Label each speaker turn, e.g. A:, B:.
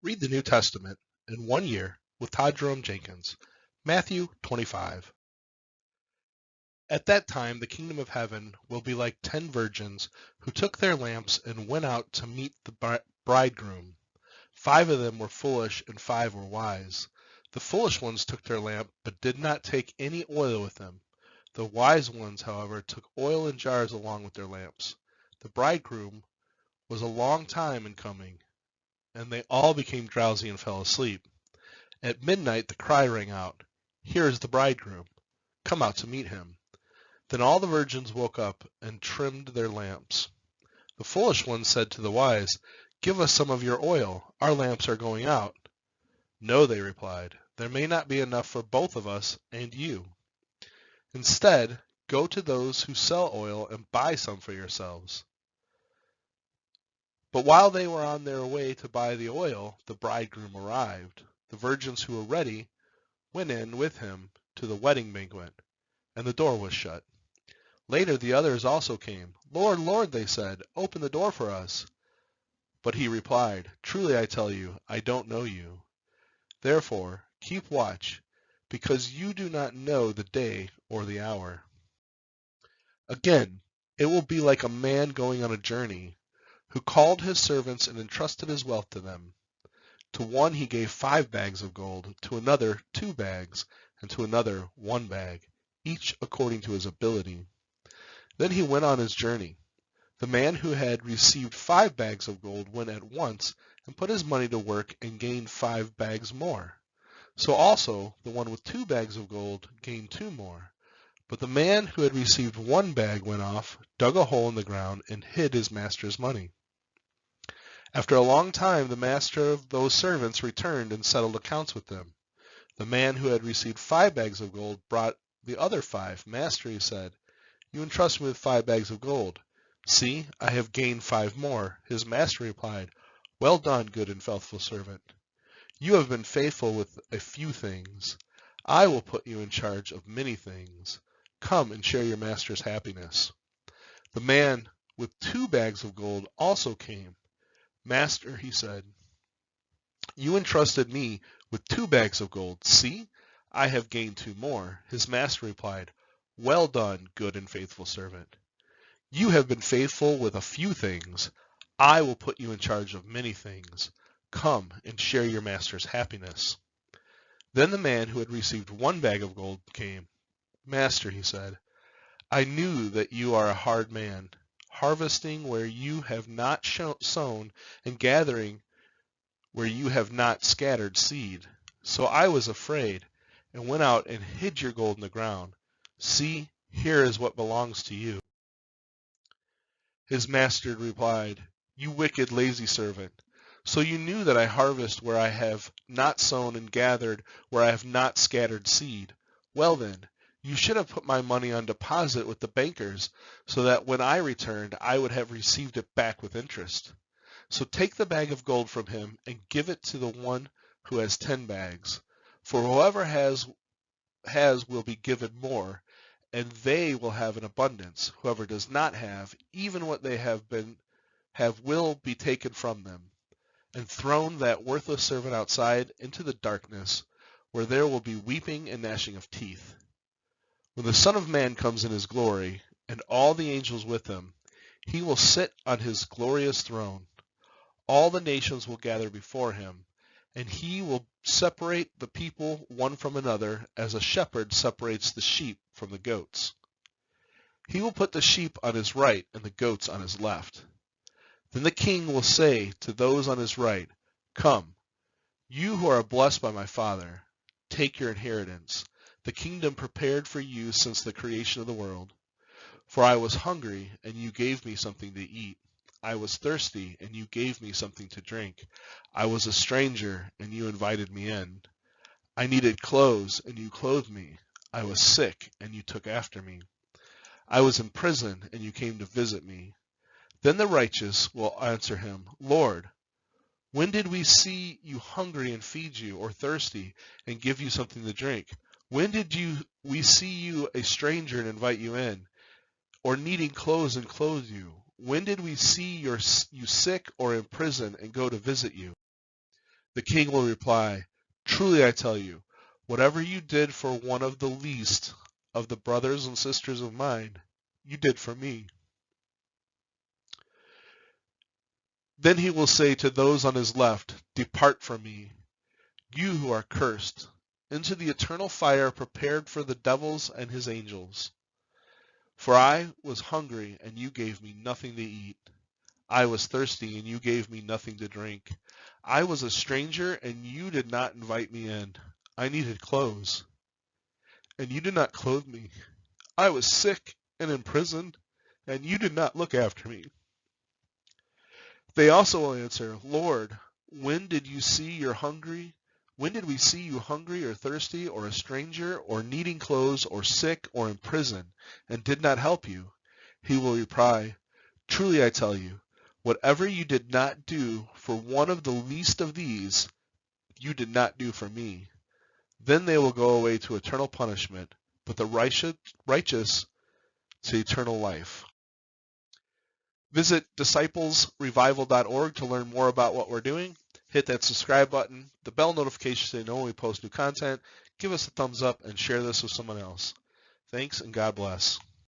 A: Read the New Testament in 1 year with Todd Jerome Jenkins. Matthew 25. At that time the kingdom of heaven will be like 10 virgins who took their lamps and went out to meet the bridegroom. 5 of them were foolish and 5 were wise. The foolish ones took their lamp but did not take any oil with them. The wise ones, however, took oil in jars along with their lamps. The bridegroom was a long time in coming, and they all became drowsy and fell asleep. At midnight the cry rang out, "Here is the bridegroom. Come out to meet him." Then all the virgins woke up and trimmed their lamps. The foolish ones said to the wise, "Give us some of your oil. Our lamps are going out." "No," they replied, "there may not be enough for both of us and you. Instead, go to those who sell oil and buy some for yourselves." But while they were on their way to buy the oil, the bridegroom arrived. The virgins who were ready went in with him to the wedding banquet, and the door was shut. Later the others also came. "Lord, Lord," they said, "open the door for us." But he replied, "Truly I tell you, I don't know you. Therefore keep watch, because you do not know the day or the hour." Again, it will be like a man going on a journey, who called his servants and entrusted his wealth to them. To one he gave 5 bags of gold, to another 2 bags, and to another 1 bag, each according to his ability. Then he went on his journey. The man who had received 5 bags of gold went at once and put his money to work and gained 5 bags more. So also the one with 2 bags of gold gained 2 more. But the man who had received 1 bag went off, dug a hole in the ground, and hid his master's money. After a long time the master of those servants returned and settled accounts with them. The man who had received 5 bags of gold brought the other 5. "Master," he said, "you entrust me with 5 bags of gold. See, I have gained 5 more." His master replied, "Well done, good and faithful servant. You have been faithful with a few things. I will put you in charge of many things. Come and share your master's happiness." The man with 2 bags of gold also came. "Master," he said, "you entrusted me with 2 bags of gold. See, I have gained 2 more." His master replied, "Well done, good and faithful servant. You have been faithful with a few things. I will put you in charge of many things. Come and share your master's happiness." Then the man who had received 1 bag of gold came. "Master," he said, "I knew that you are a hard man, harvesting where you have not sown and gathering where you have not scattered seed. So I was afraid, and went out and hid your gold in the ground. See, here is what belongs to you." His master replied, "You wicked, lazy servant. So you knew that I harvest where I have not sown and gathered where I have not scattered seed. Well then, you should have put my money on deposit with the bankers, so that when I returned I would have received it back with interest. So take the bag of gold from him and give it to the one who has 10 bags. For whoever has will be given more, and they will have an abundance. Whoever does not have, even what they have will be taken from them. And thrown that worthless servant outside into the darkness, where there will be weeping and gnashing of teeth. When the Son of Man comes in his glory, and all the angels with him, he will sit on his glorious throne. All the nations will gather before him, and he will separate the people one from another, as a shepherd separates the sheep from the goats. He will put the sheep on his right and the goats on his left. Then the king will say to those on his right, "Come, you who are blessed by my Father, take your inheritance, the kingdom prepared for you since the creation of the world. For I was hungry, and you gave me something to eat. I was thirsty, and you gave me something to drink. I was a stranger, and you invited me in. I needed clothes, and you clothed me. I was sick, and you took after me. I was in prison, and you came to visit me." Then the righteous will answer him, "Lord, when did we see you hungry and feed you, or thirsty and give you something to drink? When did we see you a stranger and invite you in, or needing clothes and clothe you? When did we see you sick or in prison and go to visit you?" The king will reply, "Truly I tell you, whatever you did for one of the least of the brothers and sisters of mine, you did for me." Then he will say to those on his left, "Depart from me, you who are cursed, into the eternal fire prepared for the devil and his angels. For I was hungry, and you gave me nothing to eat. I was thirsty, and you gave me nothing to drink. I was a stranger, and you did not invite me in. I needed clothes, and you did not clothe me. I was sick and in prison, and you did not look after me." They also will answer, "Lord, when did we see you hungry or thirsty, or a stranger, or needing clothes, or sick, or in prison, and did not help you?" He will reply, "Truly I tell you, whatever you did not do for one of the least of these, you did not do for me." Then they will go away to eternal punishment, but the righteous to eternal life. Visit disciplesrevival.org to learn more about what we're doing. Hit that subscribe button, the bell notification so you know when we post new content. Give us a thumbs up and share this with someone else. Thanks and God bless.